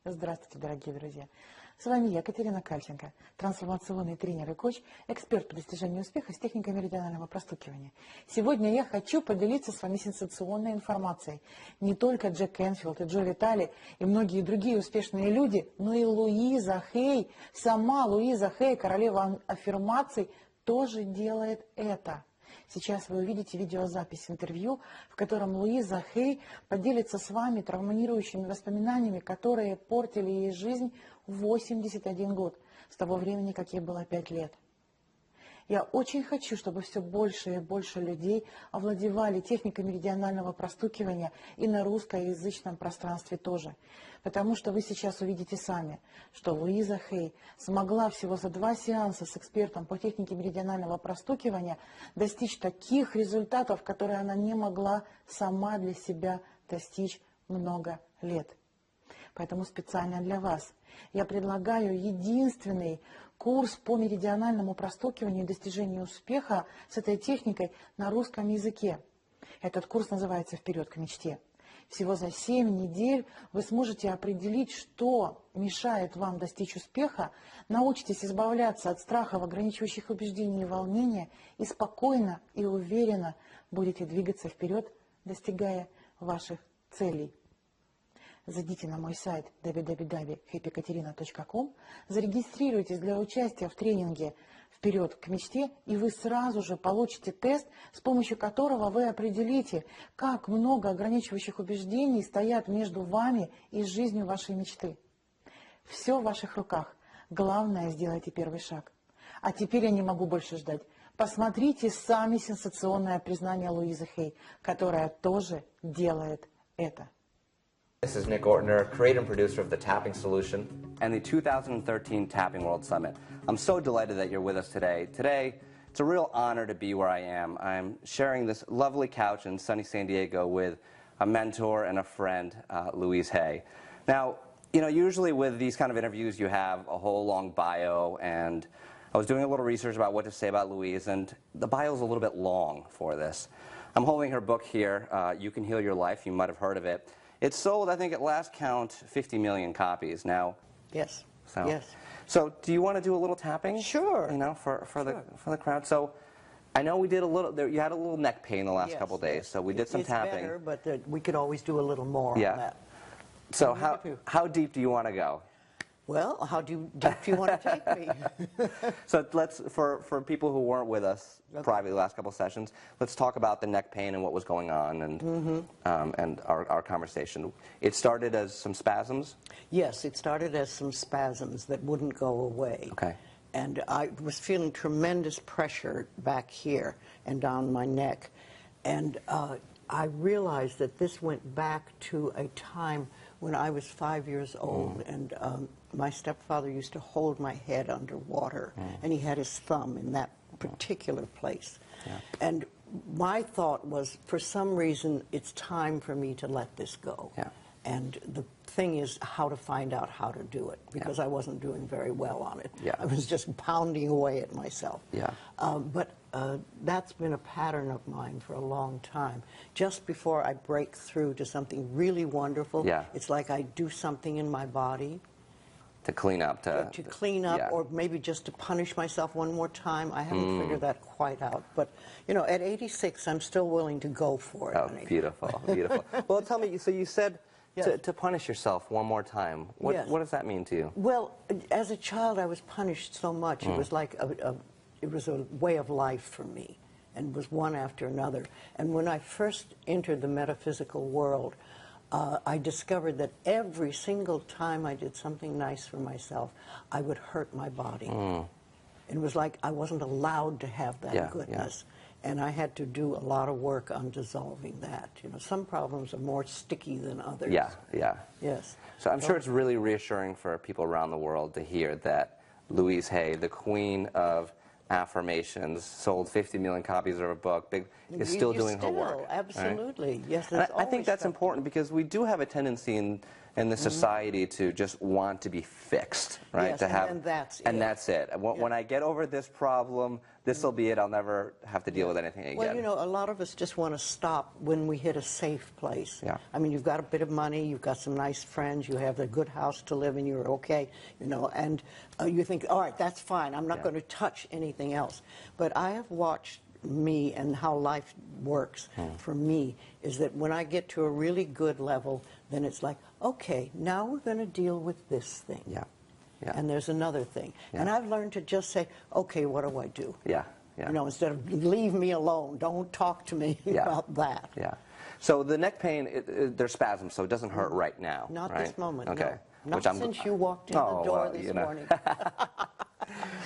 Здравствуйте, дорогие друзья! С вами я, Катерина Кальченко, трансформационный тренер и коуч, эксперт по достижению успеха с техникой меридионального простукивания. Сегодня я хочу поделиться с вами сенсационной информацией. Не только Джек Кенфилд и Джо Витали и многие другие успешные люди, но и Луиза Хей, сама Луиза Хей, королева аффирмаций, тоже делает это. Сейчас вы увидите видеозапись интервью, в котором Луиза Хей поделится с вами травмирующими воспоминаниями, которые портили ей жизнь в 81 год, с того времени, как ей было 5 лет. Я очень хочу, чтобы все больше и больше людей овладевали техникой меридионального простукивания и на русскоязычном пространстве тоже. Потому что вы сейчас увидите сами, что Луиза Хей смогла всего за 2 сеанса с экспертом по технике меридионального простукивания достичь таких результатов, которые она не могла сама для себя достичь много лет. Поэтому специально для вас я предлагаю единственный курс по меридиональному простукиванию и достижению успеха с этой техникой на русском языке. Этот курс называется «Вперед к мечте». Всего за 7 недель вы сможете определить, что мешает вам достичь успеха, научитесь избавляться от страхов, ограничивающих убеждений и волнения, и спокойно и уверенно будете двигаться вперед, достигая ваших целей. Зайдите на мой сайт www.happykaterina.com, зарегистрируйтесь для участия в тренинге «Вперед к мечте», и вы сразу же получите тест, с помощью которого вы определите, как много ограничивающих убеждений стоят между вами и жизнью вашей мечты. Все в ваших руках. Главное, сделайте первый шаг. А теперь я не могу больше ждать. Посмотрите сами сенсационное признание Луизы Хей, которая тоже делает это. This is Nick Ortner, creator and producer of the Tapping Solution and the 2013 Tapping World Summit. I'm so delighted that you're with us today. Today, it's a real honor to be where I am. I'm sharing this lovely couch in sunny San Diego with a mentor and a friend, Louise Hey. Now, you know, usually with these kind of interviews, you have a whole long bio, and I was doing a little research about what to say about Louise, and the bio is a little bit long for this. I'm holding her book here, You Can Heal Your Life. You might have heard of it. It's sold, I think, at last count, 50 million copies now. Yes. So, yes. So, do you want to do a little tapping? Sure. You know, for sure. the crowd. So, I know we did a little. You had a little neck pain the last couple days, so we did some tapping. It's better, but we could always do a little more on that. So, how deep do you want to go? Well, how deep do you want to take me? So let's, for people who weren't with us privately the last couple of sessions, let's talk about the neck pain and what was going on and our conversation. It started as some spasms? Yes, it started as some spasms that wouldn't go away. Okay. And I was feeling tremendous pressure back here and down my neck. And I realized that this went back to a time when I was 5 years old, and my stepfather used to hold my head underwater, and he had his thumb in that particular place. Yeah. And my thought was, for some reason, it's time for me to let this go. Yeah. And the thing is how to find out how to do it, because I wasn't doing very well on it. Yeah. I was just pounding away at myself. Yeah. But that's been a pattern of mine for a long time. Just before I break through to something really wonderful, it's like I do something in my body. To clean up. To clean up, or maybe just to punish myself one more time. I haven't figured that quite out. But, you know, at 86, I'm still willing to go for it. Oh, beautiful, beautiful. Well, tell me, so you said to punish yourself one more time. What does that mean to you? Well, as a child, I was punished so much. It was like it was a way of life for me, and was one after another. And when I first entered the metaphysical world, I discovered that every single time I did something nice for myself, I would hurt my body. It was like I wasn't allowed to have that goodness. And I had to do a lot of work on dissolving that. You know, some problems are more sticky than others. Yes. So I'm sure it's really reassuring for people around the world to hear that Louise Hey, the queen of affirmations, sold 50 million copies of her book, is still doing her work. Absolutely. Right? Yes, I think that's important, because we do have a tendency in the society to just want to be fixed, right? Yes, to have, and that's and it. that's it. When I get over this problem, this will be it. I'll never have to deal with anything again. Well, you know, a lot of us just want to stop when we hit a safe place. Yeah. I mean, you've got a bit of money, you've got some nice friends, you have a good house to live in, you're okay, you know, and you think, all right, that's fine, I'm not going to touch anything else. But I have watched me and how life works for me is that when I get to a really good level, then it's like, okay, now we're going to deal with this thing. Yeah. Yeah. And there's another thing. Yeah. And I've learned to just say, okay, what do I do? Yeah. Yeah. You know, instead of leave me alone, don't talk to me about that. Yeah. So the neck pain, there's spasms, so it doesn't hurt right now. Not right? this moment. Okay. No. Not since you walked in the door this morning.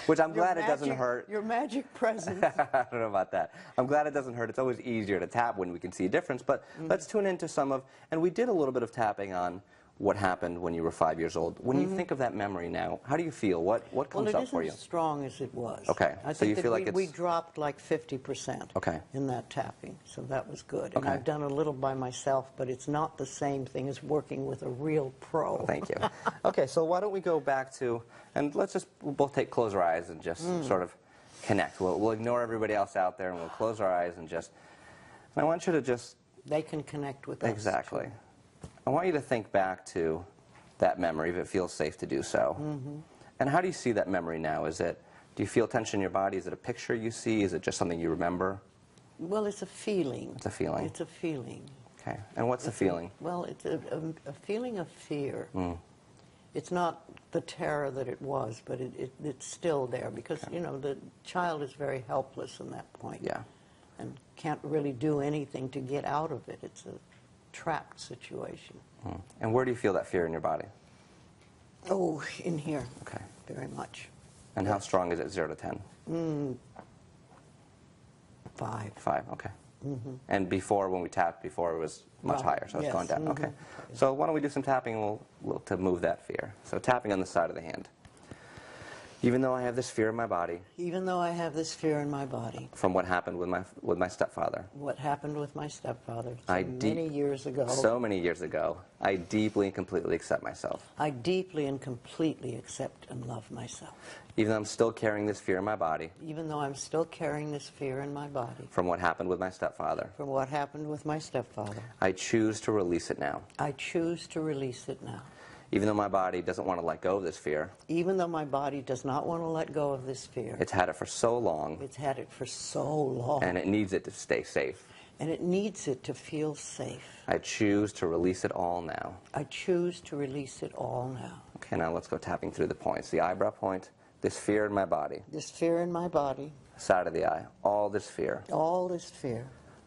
Which I'm glad it doesn't hurt. Your magic presence. I don't know about that. I'm glad it doesn't hurt. It's always easier to tap when we can see a difference. But let's tune into some of, and we did a little bit of tapping on what happened when you were 5 years old. When you think of that memory now, how do you feel? What comes up for you? Well, it isn't as strong as it was. Okay. I So think you that feel like we it's... dropped like 50% Okay. in that tapping, so that was good. And Okay. I've done a little by myself, but it's not the same thing as working with a real pro. Thank you. Okay, so why don't we go back to, and we'll both close our eyes and just sort of connect. We'll ignore everybody else out there and we'll close our eyes and just, and I want you to just... They can connect with us. Exactly. I want you to think back to that memory, if it feels safe to do so. And how do you see that memory now? Do you feel tension in your body? Is it a picture you see? Is it just something you remember? Well, it's a feeling. It's a feeling. It's a feeling. Okay. And what's the feeling? Well, it's a feeling of fear. It's not the terror that it was, but it's still there because, you know, the child is very helpless in that point. Yeah. And can't really do anything to get out of it. It's a trapped situation. And where do you feel that fear in your body? Oh, in here. Okay. Very much. And how strong is it, 0 to 10? 5. 5, okay. And before, when we tapped before, it was much higher, so it's gone down. Okay. So why don't we do some tapping to move that fear. So tapping on the side of the hand. Even though I have this fear in my body. Even though I have this fear in my body. From what happened with my stepfather. What happened with my stepfather many years ago. So many years ago. I deeply and completely accept myself. I deeply and completely accept and love myself. Even though I'm still carrying this fear in my body. Even though I'm still carrying this fear in my body. From what happened with my stepfather. From what happened with my stepfather. I choose to release it now. I choose to release it now. Even though my body doesn't want to let go of this fear. Even though my body does not want to let go of this fear. It's had it for so long. It's had it for so long. And it needs it to stay safe. And it needs it to feel safe. I choose to release it all now. I choose to release it all now. Okay, now let's go tapping through the points. The eyebrow point, this fear in my body. This fear in my body. Side of the eye, all this fear. All this fear.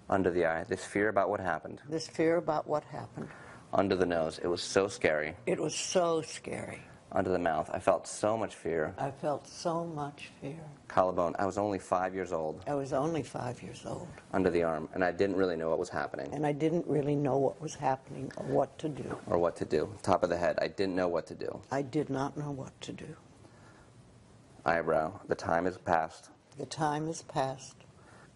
Under the eye, this fear about what happened. This fear about what happened. Under the nose, it was so scary. It was so scary. Under the mouth, I felt so much fear. I felt so much fear. Collarbone, I was only 5 years old. I was only 5 years old. Under the arm, and I didn't really know what was happening. And I didn't really know what was happening or what to do. Or what to do. Top of the head, I didn't know what to do. I did not know what to do. Eyebrow, the time has passed. The time has passed.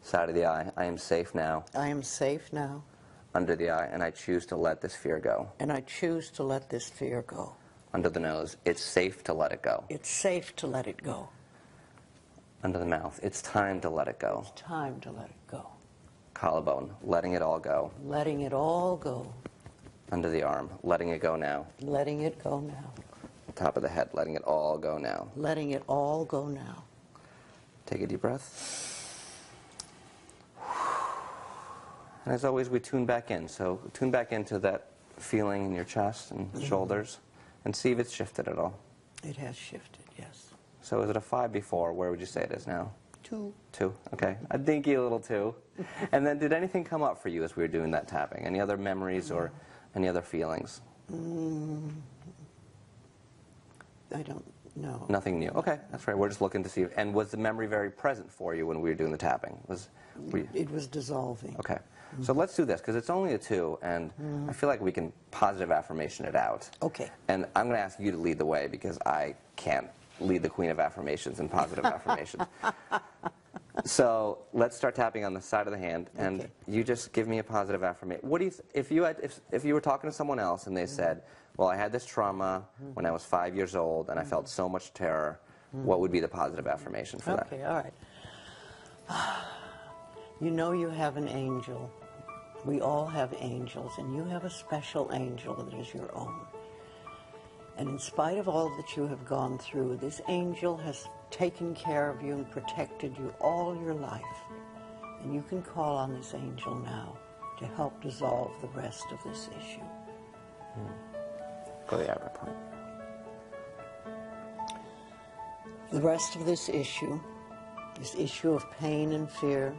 Side of the eye, I am safe now. I am safe now. Under the eye, and I choose to let this fear go. And I choose to let this fear go. Under the nose, it's safe to let it go. It's safe to let it go. Under the mouth, it's time to let it go. It's time to let it go. Collarbone, letting it all go. Letting it all go. Under the arm, letting it go now. Letting it go now. Top of the head, letting it all go now. Letting it all go now. Take a deep breath. And as always, we tune back in. So tune back into that feeling in your chest and shoulders and see if it's shifted at all. It has shifted, yes. So is it a 5 before? Where would you say it is now? 2. 2, okay. A dinky little 2. And then did anything come up for you as we were doing that tapping? Any other memories or any other feelings? I don't know. Nothing new. Okay, that's right. We're just looking to see. And was the memory very present for you when we were doing the tapping? It was dissolving. Okay. So let's do this, because it's only a 2, and I feel like we can positive affirmation it out. Okay. And I'm going to ask you to lead the way, because I can't lead the queen of affirmations and positive affirmations. So let's start tapping on the side of the hand, and Okay. you just give me a positive affirmation. What do you, if you were talking to someone else and they said, well, I had this trauma when I was 5 years old and I felt so much terror, what would be the positive affirmation for that? Okay, all right. You know you have an angel. We all have angels, and you have a special angel that is your own. And in spite of all that you have gone through, this angel has taken care of you and protected you all your life. And you can call on this angel now to help dissolve the rest of this issue. Go to the outer point. The rest of this issue of pain and fear,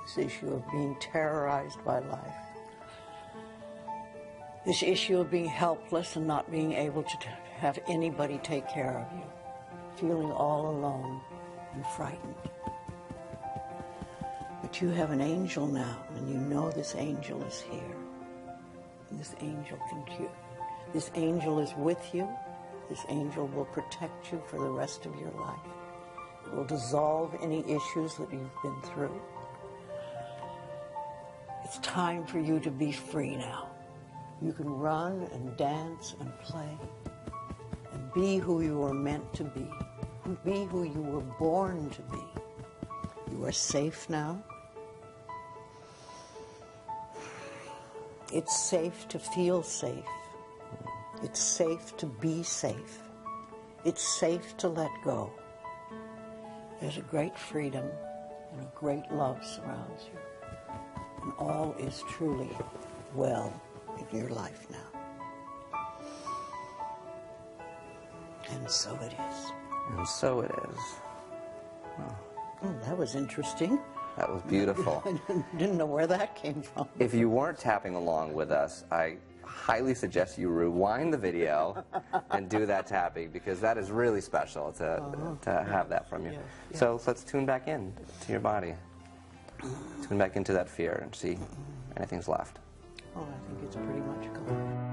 this issue of being terrorized by life, this issue of being helpless and not being able to have anybody take care of you, feeling all alone and frightened. But you have an angel now, and you know this angel is here. And this angel can cure. This angel is with you. This angel will protect you for the rest of your life. It will dissolve any issues that you've been through. It's time for you to be free now. You can run and dance and play and be who you were meant to be. Be who you were born to be. You are safe now. It's safe to feel safe. It's safe to be safe. It's safe to let go. There's a great freedom and a great love surrounds you. And all is truly well in your life now. And so it is. And so it is. Oh, that was interesting. That was beautiful. I didn't know where that came from. If you weren't tapping along with us, I highly suggest you rewind the video and do that tapping, because that is really special to have that from you. Yes. So let's tune back in to your body. Tune back into that fear and see if anything's left. Oh, I think it's pretty much gone.